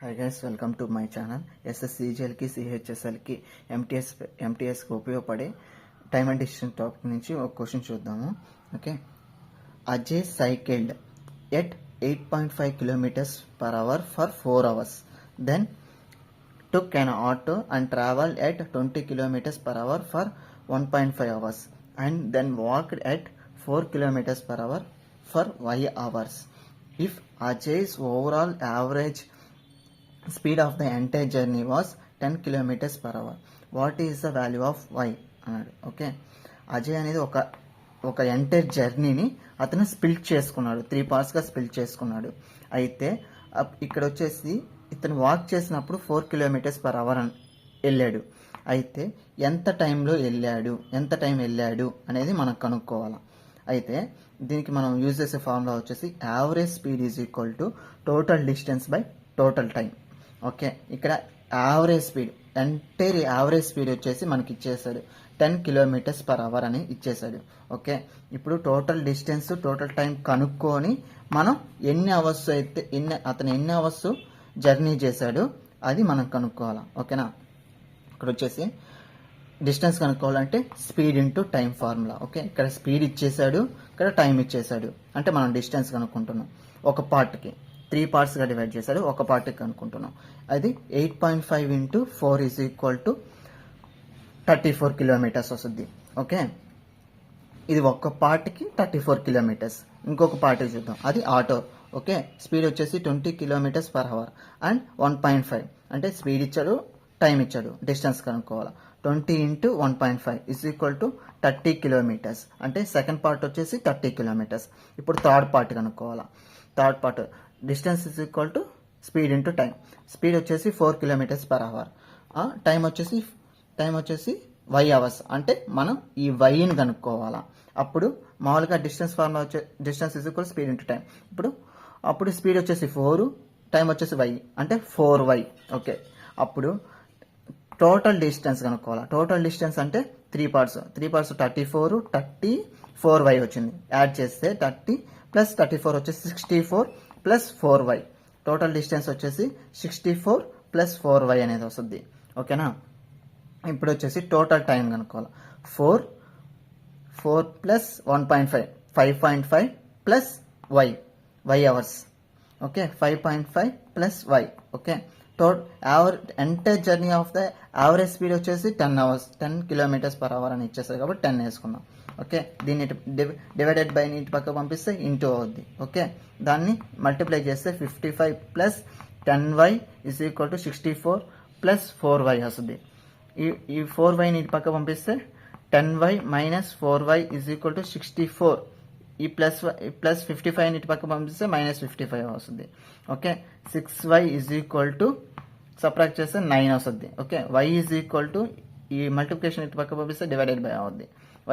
Hi guys, welcome to my channel. ఎస్ఎస్సిజిఎల్కి సిహెచ్ఎస్ఎల్కి ఎంటీఎస్కి ఉపయోగపడే టైమ్ అండ్ డిస్టెన్స్ టాపిక్ నుంచి ఒక క్వశ్చన్ చూద్దాము. Okay, Ajay cycled at 8.5 kilometers per hour for 4 hours. Then took an auto and traveled at 20 kilometers per hour for 1.5 hours. And then walked at 4 kilometers per hour for y hours. If Ajay's overall average speed of the entire journey was 10 kilometers per hour, what is the value of y అన్నాడు. Okay, Ajay అనేది ఒక entire జర్నీని అతను split చేసుకున్నాడు, 3 partsగా split చేసుకున్నాడు. అయితే ఇక్కడ వచ్చేసి ఇతను వాక్ చేసినప్పుడు 4 kilometers per hour వెళ్ళాడు. అయితే ఎంత టైం వెళ్ళాడు అనేది మనం కనుక్కోవాలి. అయితే దీనికి మనం యూజ్ చేసే ఫార్ములా వచ్చేసి average speed is equal to total distance by total time. Okay, ఇక్కడ average speed, entire average speed వచ్చేసి మనకి ఇచ్చేసాడు 10 kilometers per hour అని ఇచ్చేసాడు. ఓకే, ఇప్పుడు టోటల్ డిస్టెన్స్ టోటల్ టైం కనుక్కొని మనం అతను ఎన్ని అవర్స్ జర్నీ చేశాడు అది మనం కనుక్కోవాలి. ఓకేనా, ఇక్కడ వచ్చేసి డిస్టెన్స్ కనుక్కోవాలంటే speed into time formula. Okay, ఇక్కడ స్పీడ్ ఇచ్చేసాడు, ఇక్కడ టైం ఇచ్చేసాడు, అంటే మనం డిస్టెన్స్ కనుక్కుంటున్నాం. ఒక పార్ట్కి 3 partsగా డివైడ్ చేశాడు, ఒక పార్ట్కి కనుక్కుంటున్నాం. అది 8.5 into 4 is equal to 34 kilometers వస్తుంది. ఓకే, ఇది ఒక్క పార్ట్కి 34 kilometers. ఇంకొక పార్ట్ చూద్దాం, అది ఆటో. ఓకే, స్పీడ్ వచ్చేసి 20 kilometers per hour అండ్ 1.5, అంటే స్పీడ్ ఇచ్చాడు, టైం ఇచ్చాడు, డిస్టెన్స్ కనుక్కోవాలి. 20 into 1.5 is equal to 30 kilometers, అంటే సెకండ్ పార్ట్ వచ్చేసి 30 kilometers. ఇప్పుడు థర్డ్ పార్ట్ కనుక్కోవాలి. Third part distance is equal to speed into time. Speed వచ్చేసి 4 kilometers per hour, టైం వచ్చేసి y hours, అంటే మనం ఈ వైని కనుక్కోవాలా. అప్పుడు మామూలుగా distance formula distance is equal speed into time. అప్పుడు స్పీడ్ వచ్చేసి 4, టైం వచ్చేసి y, అంటే 4y. ఓకే, అప్పుడు టోటల్ డిస్టెన్స్ కనుక్కోవాలి. టోటల్ డిస్టెన్స్ అంటే 3 parts 34, 30, 4y వచ్చింది. యాడ్ చేస్తే 30 + 34 వచ్చేసి 64 + 4y. టోటల్ డిస్టెన్స్ వచ్చేసి 64 + 4y అనేది వస్తుంది. ఓకేనా, ఇప్పుడు వచ్చేసి టోటల్ టైం కనుక్కోవాలి. 4 + 1.5 5.5 + y hours. Okay, 5.5 + y. Okay, entire journey of the average speed వచ్చేసి 10 hours 10 kilometers per hour అని ఇచ్చేస్తారు కాబట్టి 10 వేసుకున్నాం. ఓకే, దీన్ని డివైడెడ్ బై నీటి పక్క పంపిస్తే ఇంటూ అవుద్ది. ఓకే, దాన్ని మల్టిప్లై చేస్తే 55 + 10y is equal to 64 + 4y వస్తుంది. ఈ 4y నీటి పక్క పంపిస్తే 10y - 4y is equal to 64. ఈ ప్లస్ 55 నీటి పక్క పంపిస్తే -55 వస్తుంది. Okay, 6y is equal to subtract చేస్తే 9 వస్తుంది. Okay, y is equal to ఈ మల్టిప్లికేషన్ ఇటు పక్క పంపిస్తే డివైడెడ్ బై అవుద్ది.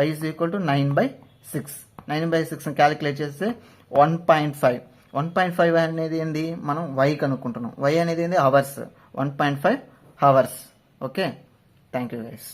y is equal to 9/6. 9/6 calculate చేస్తే 1.5 అనేది ఏంది, మనం y కనుక్కుంటున్నాం. y అనేది ఏంది, hours. 1.5 hours. Okay, thank you guys.